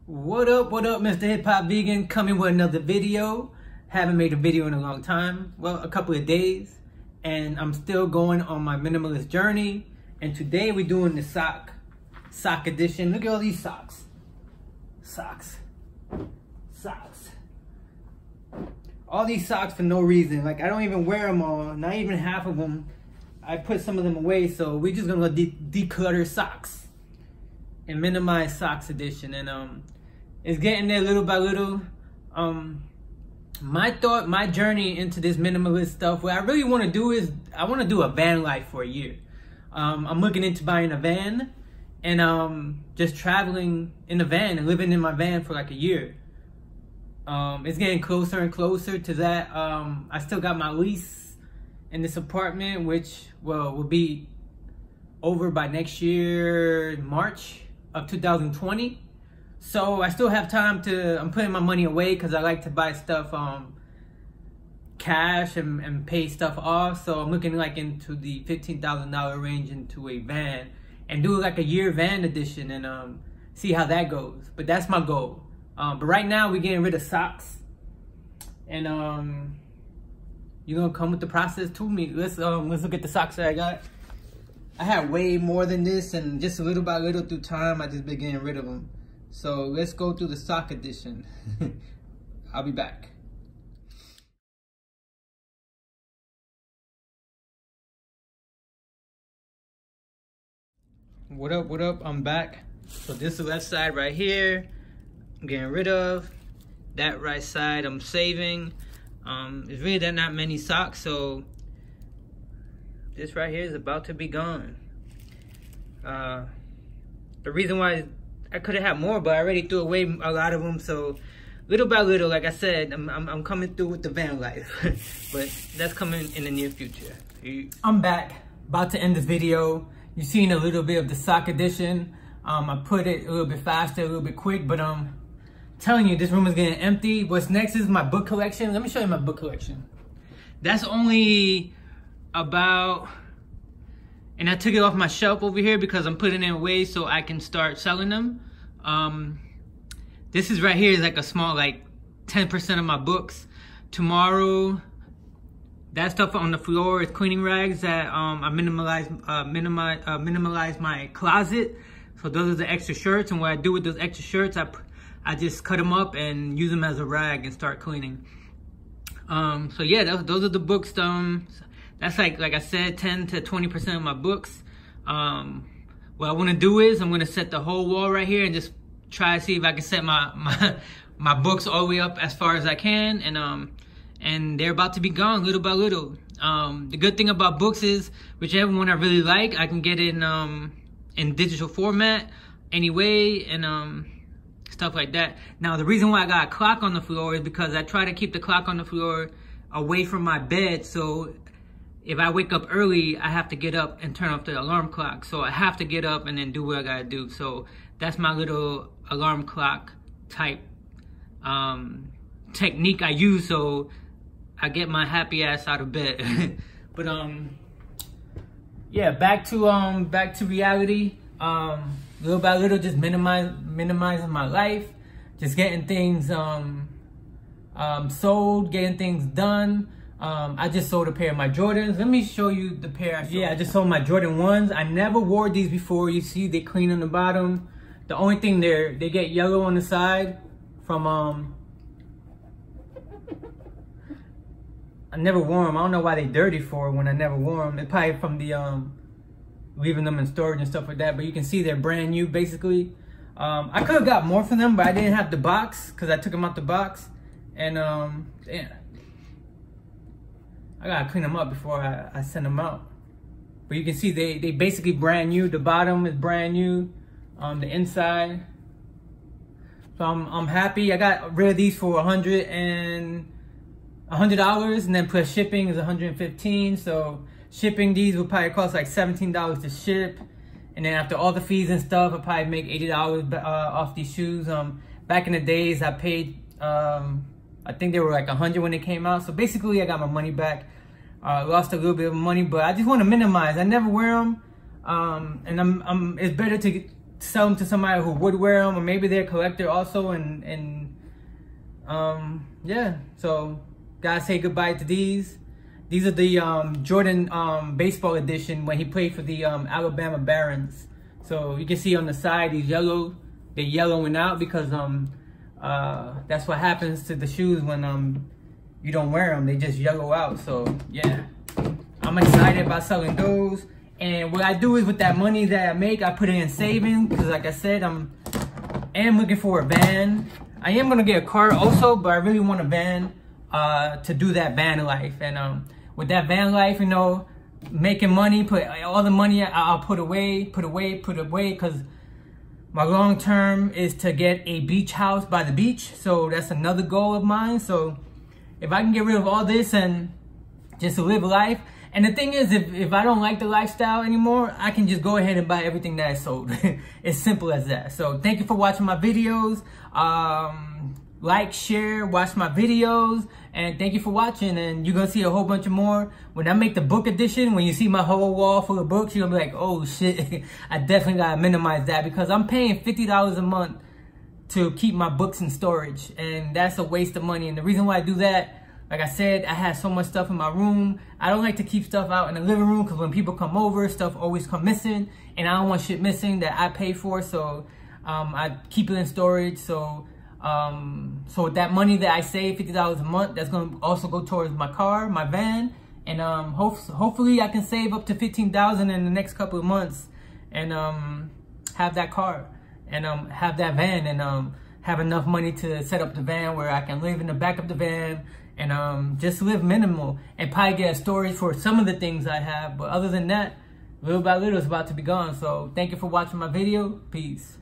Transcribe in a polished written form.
What up, Mr. Hip Hop Vegan, coming with another video. Haven't made a video in a long time, well, a couple of days, and I'm still going on my minimalist journey. And today we're doing the sock edition. Look at all these socks. All these socks for no reason. Like, I don't even wear them all, not even half of them. I put some of them away, so we're just gonna declutter socks and minimize socks edition. And it's getting there little by little. My journey into this minimalist stuff, what I really want to do is I want to do a van life for a year. I'm looking into buying a van and just traveling in the van and living in my van for like a year. It's getting closer and closer to that. I still got my lease in this apartment, which will be over by next year, March of 2020. So I still have time I'm putting my money away because I like to buy stuff cash and pay stuff off. So I'm looking like into the $15,000 range into a van and do like a year van edition and see how that goes. But that's my goal. But right now we're getting rid of socks, and you're gonna come with the process to me. Let's look at the socks that I got. I had way more than this, and just little by little through time I just been getting rid of them. So let's go through the sock edition. I'll be back. What up, I'm back. So this is the left side right here, I'm getting rid of. That right side I'm saving. It's really not many socks, so this right here is about to be gone. The reason why I could have had more, but I already threw away a lot of them. So little by little, like I said, I'm coming through with the van life. But that's coming in the near future. I'm back, about to end this video. You've seen a little bit of the sock edition. I put it a little bit faster, a little bit quick, but I'm telling you, this room is getting empty. What's next is my book collection. Let me show you my book collection. That's only about, and I took it off my shelf over here because I'm putting it away so I can start selling them. This is right here is like a small, like 10% of my books. Tomorrow, that stuff on the floor is cleaning rags that I minimalize my closet. So those are the extra shirts, and what I do with those extra shirts, I just cut them up and use them as a rag and start cleaning. So yeah, those are the books. That's like I said, 10 to 20% of my books. What I want to do is I'm going to set the whole wall right here and just try to see if I can set my books all the way up as far as I can. And they're about to be gone little by little. The good thing about books is whichever one I really like, I can get it in digital format anyway, and stuff like that. Now, the reason why I got a clock on the floor is because I try to keep the clock on the floor away from my bed. So if I wake up early, I have to get up and turn off the alarm clock. So I have to get up and then do what I gotta do. So that's my little alarm clock type technique I use, so I get my happy ass out of bed. But yeah, back to reality. Little by little, just minimizing my life, just getting things sold, getting things done. I just sold a pair of my Jordans. Let me show you the pair I sold. Yeah, I just sold my Jordan 1s. I never wore these before. You see, they clean on the bottom. The only thing they get yellow on the side from I never wore them. I don't know why they dirty for when I never wore them. It's probably from the leaving them in storage and stuff like that. But you can see they're brand new, basically. I could have got more from them, but I didn't have the box because I took them out the box. And damn, I gotta clean them up before I send them out. But you can see they basically brand new. The bottom is brand new. The inside. So I'm happy. I got rid of these for $100 and then plus shipping is $115. So shipping these will probably cost like $17 to ship, and then after all the fees and stuff, I'll probably make $80 off these shoes. Back in the days, I paid I think they were like $100 when they came out. So basically, I got my money back. Lost a little bit of money, but I just want to minimize. I never wear them, and it's better sell them to somebody who would wear them, or maybe they're a collector also. And yeah, so gotta say goodbye to these. These are the Jordan baseball edition when he played for the Alabama Barons. So you can see on the side, these yellow, they're yellowing out because that's what happens to the shoes when you don't wear them. They just yellow out. So yeah, I'm excited about selling those. And what I do is with that money that I make, I put it in saving, because like I said, I am looking for a van. I am gonna get a car also, but I really want a van to do that van life. And with that van life, you know, making money, put all the money I'll put away, because my long term is to get a beach house by the beach. So that's another goal of mine. So if I can get rid of all this and just live life. And the thing is, if I don't like the lifestyle anymore, I can just go ahead and buy everything that I sold. It's simple as that. So thank you for watching my videos. Like, share, watch my videos, and thank you for watching. And you're gonna see a whole bunch of more. When I make the book edition, when you see my whole wall full of books, you're gonna be like, oh shit, I definitely gotta minimize that, because I'm paying $50 a month to keep my books in storage, and that's a waste of money. And the reason why I do that, like I said, I have so much stuff in my room. I don't like to keep stuff out in the living room, because when people come over, stuff always come missing, and I don't want shit missing that I pay for. So I keep it in storage. So so with that money that I save, $50 a month, that's gonna also go towards my car, my van, and hopefully I can save up to $15,000 in the next couple of months, and have that car, and have that van, and have enough money to set up the van where I can live in the back of the van, and just live minimal, and probably get a storage for some of the things I have. But other than that, little by little, it's about to be gone. So thank you for watching my video. Peace.